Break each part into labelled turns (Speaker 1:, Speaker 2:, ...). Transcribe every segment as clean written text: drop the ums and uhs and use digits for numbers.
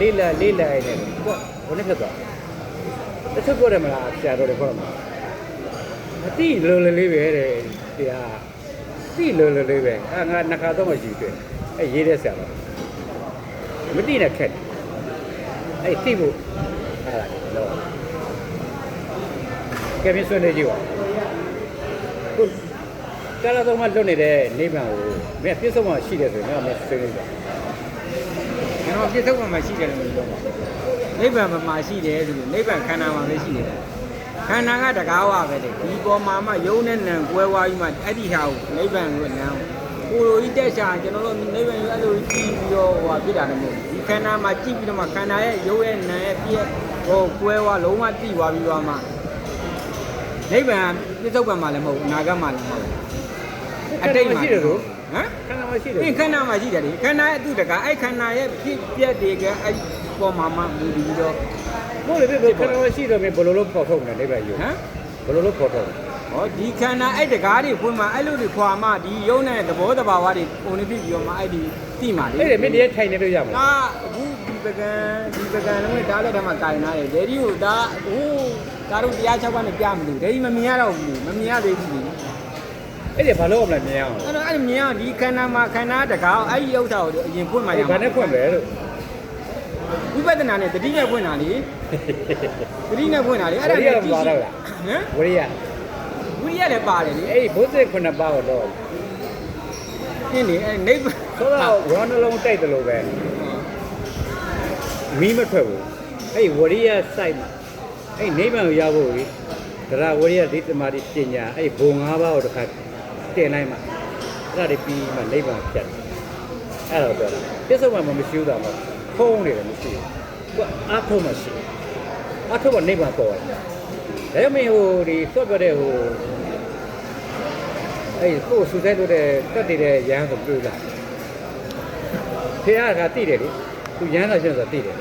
Speaker 1: လေးလာနေတယ်ကွာဘယ်နဲ့ဖြစ်သွားတချို့ပြောတယ်မလားဆရာတော်တွေခေါ်မှာအတိလိုလေးပဲတဲ့တရားတိလိုလေးပဲငါနှစ်ခါတော့မှရှိတယ်ရေးတဲ့ဆရာတော်မတိနဲ့ခက်တိဖို့အဲ့ဒါတော့ကဲပြဆွနေကြည့်ပါခုကာလာတော့မှလွတ်နေတဲ့နေဗန်ကိုမင်းပြစ္ဆုတ်မှရှိတယ်ဆိုရင်ငါမဆွေးနေပါ
Speaker 2: ကျွန်တော်ပြစ္ဆုတ်မှမရှိတယ်လို့ပြောပါနိဗ္ဗာန်မှာရှိတယ်ဆိုလို့နိဗ္ဗာန်ခန္ဓာမှာပဲရှိတယ်ခန္ဓာကတကားဝပဲလေဒီပေါ်မှာမှယုံနဲ့နံကွဲဝါးပြီးမှအဲ့ဒီဟာကိုနိဗ္ဗာန်ကိုနံကိုလိုကြီးတက်ရှာကျွန်တော်တို့နိဗ္ဗာန်ကိုအဲ့လိုကြည့်ပြီးတော့ဟိုဖြစ်တာလည်းမဟုတ်ဘူးဒီခန္ဓာမှာကြည့်ပြီးတော့မှခန္ဓာရဲ့ယုံရဲ့နံရဲ့ပြည့်ဟိုကွဲဝါးလုံးဝတည်သွားပြီးတော့မှနိဗ္ဗာန်ပြစ္ဆုတ်ပံမှာလည်းမဟုတ်ဘူးအနာဂတ်မှာလည်းမဟုတ်ဘူးအတိတ်မှာရှိတယ်လို့ဟမ်ခန္ဓာမှာရှိတယ်ခန္ဓာမှာရှိတယ်လေခန္ဓာရဲ့အတုတကအဲ့ခန္ဓာရဲ့ဖြစ်ပြက်တွေကအဲ့ပေါ်မှာမှမူပြီးတော့
Speaker 1: ဟုတ်လေခန္ဓာမရှိတော့မင်းဘယ်လိုလုပ်ဖော်ထုတ်နေနိဗ္ဗာန်ယူဟမ်ဘယ်လိုလုပ်ဖော်ထုတ်
Speaker 2: ဟောဒီခန္ဓာအဲ့တကားတွေဖွင့်မှအဲ့လိုတွေခွာမှဒီယုံနဲ့သဘောတဘာဝတွေပုံနေပြီးတော့မှအဲ့ဒီတိမှလေ
Speaker 1: အဲ့ဒီမင်းတည်းထိုင်နေလို့ရမှာ
Speaker 2: လားအခုဒီပကံလုံးဒါလည်းဓမ္မကာယနာရဲ့ဒေဒီကိုဒါဟိုဒါတို့တရား6ပါးနဲ့ပြမလို့ဒေဒီမမြင်ရတော့ဘူးမမြင်ရသေးဘူး
Speaker 1: အဲ့ဒီဘာလို့မလဲမြင်အောင်
Speaker 2: အဲ့မြင်အောင်ဒီခန္ဓာမှာခန္ဓာတကားအဲ့ဒီဥစ္စာကိုအရင်ဖွင့်မှရမှာ
Speaker 1: ဘာနဲ့ဖွင့်လဲလို့
Speaker 2: ဝိပဿနာနဲ့တတိနဲ့ဖွင့်တာလေတတိနဲ့ဖွင့်တာလေအဲ့ဒါ
Speaker 1: လည်းကြည့်ဟမ်ဝရိယ
Speaker 2: လည်းပါတယ်လေ
Speaker 1: အဲ့ဘုဇေ9ပါးတော့
Speaker 2: ရှင်းနေအဲ့နိဗ္ဗာန်
Speaker 1: ဆိုတော့ဝရဏလုံးတိုက်တယ်လို့ပဲမီးမထွက်ဘူးအဲ့ဝရိယစိုက်အဲ့နိဗ္ဗာန်ကိုရဖို့လေတရားဝရိယဒိဋ္ဌမာတိပညာအဲ့ဘုံ၅ပါးကိုတစ်ခါတင်လိုက်မှအဲ့ဒါတွေပြီးမှနိဗ္ဗာန်ဖြတ်တယ်အဲ့တော့ပြောတာပြစ္ဆုတ်မှမရှိဘူးတာမဟုတ်ဖုံးနေတယ်မရှိဘူးသူအာထုံးမှရှိအာထုံးကနိဗ္ဗာန်ပေါ်တယ်ဒါပေမဲ့ဟိုဒီသွတ်ပြတဲ့ဟိုအဲ့ကိုစူးစိုက်လို့တဲ့တက်တည်တဲ့ရဟန်းဆိုတွေ့လာဖေကတိတယ်လေသူရဟန်းသာရှင်ဆိုတာတိတယ်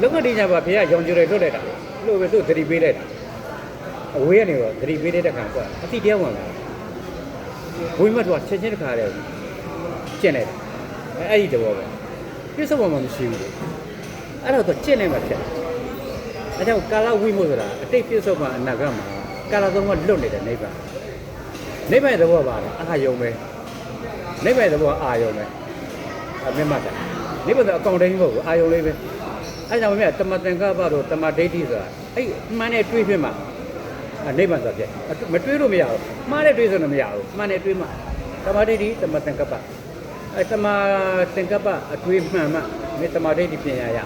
Speaker 1: လောကတိညာပါဖေကရောင်ကြွယ်လွတ်လိုက်တာလို့ပဲသူသတိပေးလိုက်တာအဝေးကနေတော့သတိပေးတဲ့ခါကွာအတိတရားဝင်လာဘုန်းကြီးမတော်ချက်ချင်းတစ်ခါတည်းကျင့်လိုက်တယ်အဲ့ဒီတော့ပဲပြစ္ဆုတ်မှမရှိဘူးလေအဲ့တော့ကျင့်နေမှဖြစ်တယ်အဲကြောင့်ကာလဝိမုဆိုတာအတိတ်ပြစ္ဆုတ်မှအနာဂတ်မှာကာလသုံးကလွတ်နေတဲ့နိဗ္ဗာန်နိဗ္ဗာန်သဘောပါလားအာယုံပဲနိဗ္ဗာန်သဘောအာယုံပဲအမြတ်မှတ်တာနိဗ္ဗာန်အကောင်တိုင်းမဟုတ်ဘူးအာယုံလေးပဲအဲကြောင့်မြတ်တမသင်္ကပ္ပတို့တမဒိဋ္ဌိဆိုတာအဲ့မှန်နဲ့တွေးဖြစ်မှာနိဗ္ဗာန်ဆိုပြမတွေးလို့မရဘူးမှားတဲ့တွေးဆိုတော့မရဘူးမှန်နဲ့တွေးမှာတမဒိဋ္ဌိတမသင်္ကပ္ပအဲတမသင်္ကပ္ပအတွေးမှန်မှမေတ္တမဒိဋ္ဌိပညာရ